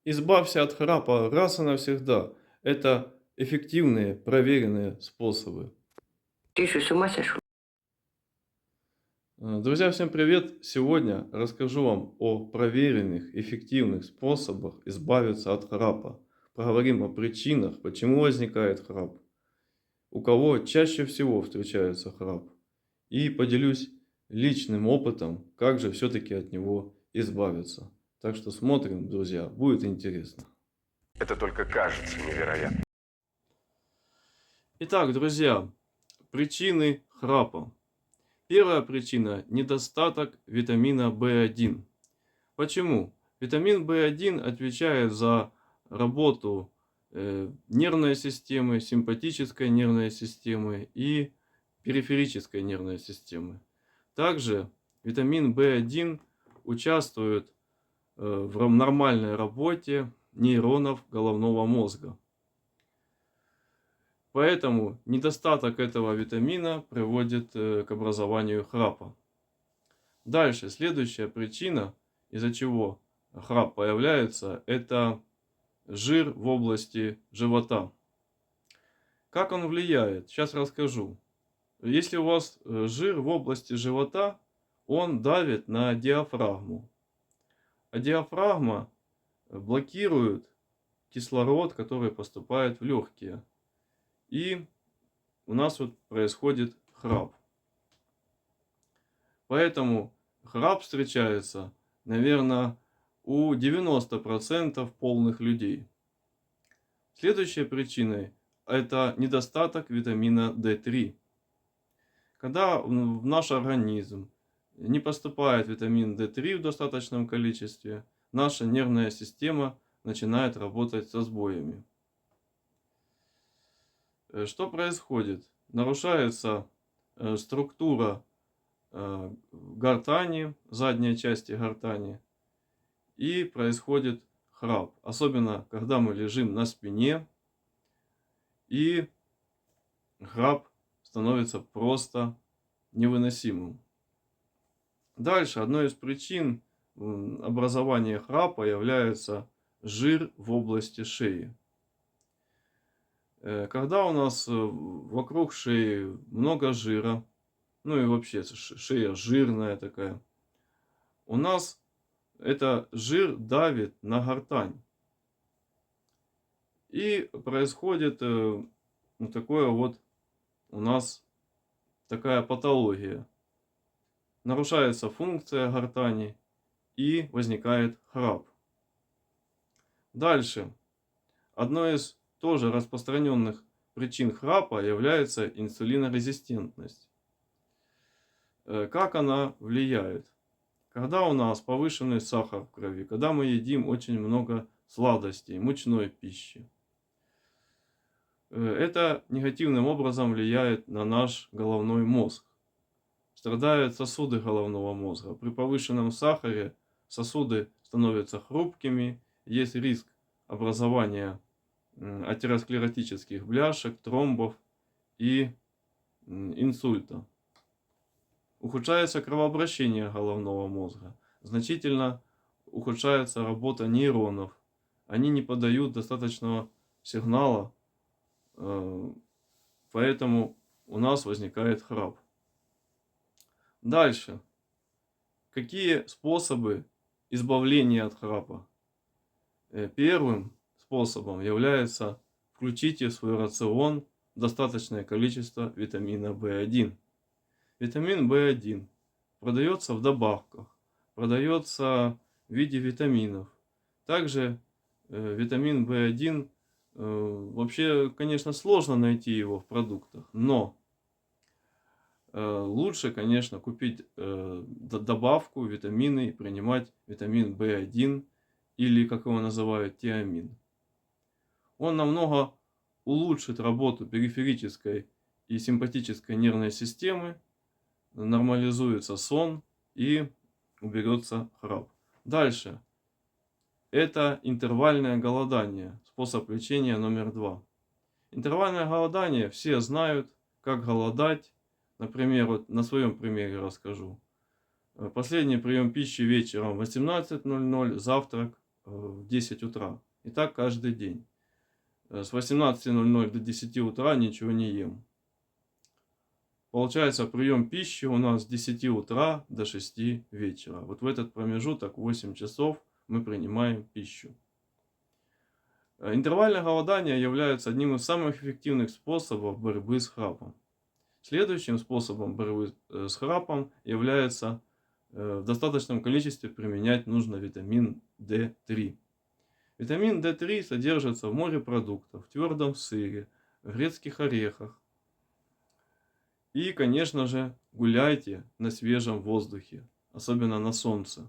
Избавься от храпа раз и навсегда. Это эффективные, проверенные способы. Ты что, с ума сошел? Друзья, всем привет! Сегодня расскажу вам о проверенных, эффективных способах избавиться от храпа. Поговорим о причинах, почему возникает храп, у кого чаще всего встречается храп. И поделюсь личным опытом, как же все-таки от него избавиться. Так что смотрим, друзья, будет интересно. Это только кажется невероятным. Итак, друзья, причины храпа. Первая причина – недостаток витамина В1. Почему? Витамин В1 отвечает за работу нервной системы, симпатической нервной системы и периферической нервной системы. Также витамин В1 участвует в нормальной работе нейронов головного мозга. Поэтому недостаток этого витамина приводит к образованию храпа. Дальше, следующая причина, из-за чего храп появляется, это жир в области живота. Как он влияет? Сейчас расскажу. Если у вас жир в области живота, он давит на диафрагму. А диафрагма блокирует кислород, который поступает в легкие. И у нас вот происходит храп. Поэтому храп встречается, наверное, у 90% полных людей. Следующей причиной это недостаток витамина D3. Когда в наш организм не поступает витамин D3 в достаточном количестве, наша нервная система начинает работать со сбоями. Что происходит? Нарушается структура гортани, задней части гортани, и происходит храп. Особенно, когда мы лежим на спине, и храп становится просто невыносимым. Дальше, одной из причин образования храпа является жир в области шеи. Когда у нас вокруг шеи много жира, ну и вообще шея жирная такая, у нас это жир давит на гортань. И происходит такое вот у нас такая патология. Нарушается функция гортани и возникает храп. Дальше. Одной из тоже распространенных причин храпа является инсулинорезистентность. Как она влияет? Когда у нас повышенный сахар в крови, когда мы едим очень много сладостей, мучной пищи, это негативным образом влияет на наш головной мозг. Страдают сосуды головного мозга. При повышенном сахаре сосуды становятся хрупкими, есть риск образования атеросклеротических бляшек, тромбов и инсульта. Ухудшается кровообращение головного мозга. Значительно ухудшается работа нейронов. Они не подают достаточного сигнала, поэтому у нас возникает храп. Дальше. Какие способы избавления от храпа? Первым способом является включите в свой рацион достаточное количество витамина В1. Витамин В1 продается в добавках, продается в виде витаминов. Также витамин В1 вообще, конечно, сложно найти его в продуктах, но лучше, конечно, купить добавку витамины и принимать витамин В1 или, как его называют, тиамин. Он намного улучшит работу периферической и симпатической нервной системы, нормализуется сон и уберется храп. Дальше. Это интервальное голодание, способ лечения номер 2. Интервальное голодание все знают, как голодать. Например, вот на своем примере расскажу. Последний прием пищи вечером 18:00, завтрак в 10 утра. И так каждый день. С 18:00 до 10 утра ничего не ем. Получается, прием пищи у нас с 10 утра до 6 вечера. Вот в этот промежуток 8 часов мы принимаем пищу. Интервальное голодание является одним из самых эффективных способов борьбы с храпом. Следующим способом борьбы с храпом является в достаточном количестве применять нужно витамин D3. Витамин D3 содержится в морепродуктах, в твердом сыре, в грецких орехах. И, конечно же, гуляйте на свежем воздухе, особенно на солнце,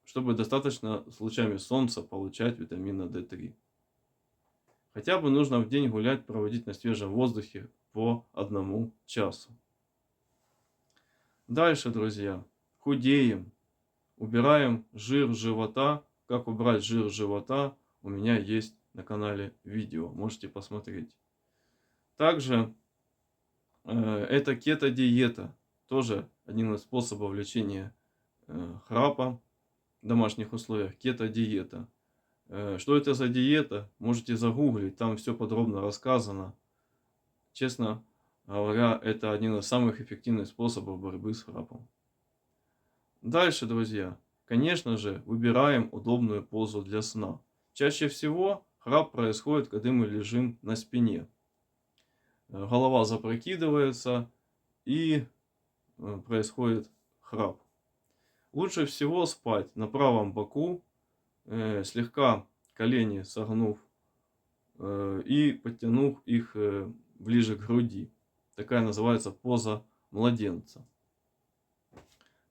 чтобы достаточно с лучами солнца получать витамина D3. Хотя бы нужно в день гулять, проводить на свежем воздухе по 1 часу. Дальше, друзья, худеем, убираем жир живота. Как убрать жир живота, у меня есть на канале видео, можете посмотреть. Также это кето-диета, тоже один из способов лечения храпа в домашних условиях, кето-диета. Что это за диета, можете загуглить, там все подробно рассказано. Честно говоря, это один из самых эффективных способов борьбы с храпом. Дальше, друзья, конечно же, выбираем удобную позу для сна. Чаще всего храп происходит, когда мы лежим на спине. Голова запрокидывается и происходит храп. Лучше всего спать на правом боку, слегка колени согнув и подтянув их ближе к груди. Такая называется поза младенца.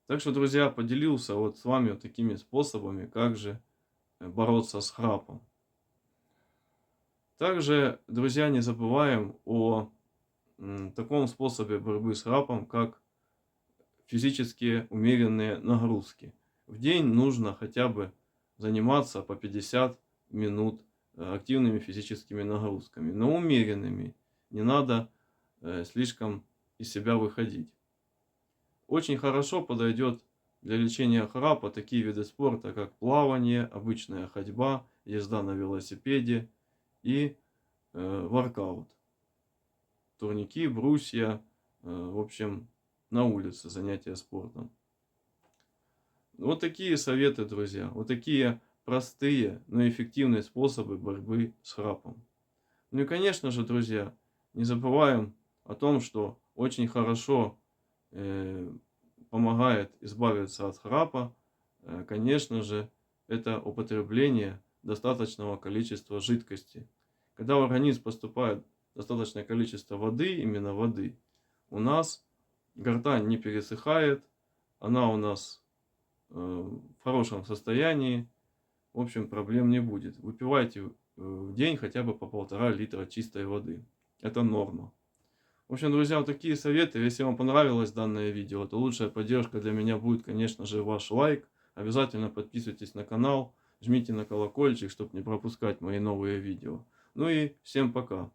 Так что, друзья, поделился вот с вами вот такими способами, как же бороться с храпом. Также, друзья, не забываем о таком способе борьбы с храпом, как физические умеренные нагрузки. В день нужно хотя бы заниматься по 50 минут активными физическими нагрузками, но умеренными. Не надо слишком из себя выходить. Очень хорошо подойдет для лечения храпа такие виды спорта, как плавание, обычная ходьба, езда на велосипеде и воркаут. Турники, брусья, в общем, на улице занятия спортом. Вот такие советы, друзья. Вот такие простые, но эффективные способы борьбы с храпом. Ну и, конечно же, друзья, не забываем о том, что очень хорошо помогает избавиться от храпа, конечно же, это употребление достаточного количества жидкости. Когда в организм поступает достаточное количество воды, именно воды, у нас гортань не пересыхает, она у нас в хорошем состоянии, в общем, проблем не будет. Выпивайте в день хотя бы по 1,5 литра чистой воды. Это норма. В общем, друзья, вот такие советы. Если вам понравилось данное видео, то лучшая поддержка для меня будет, конечно же, ваш лайк. Обязательно подписывайтесь на канал, жмите на колокольчик, чтобы не пропускать мои новые видео. Ну и всем пока.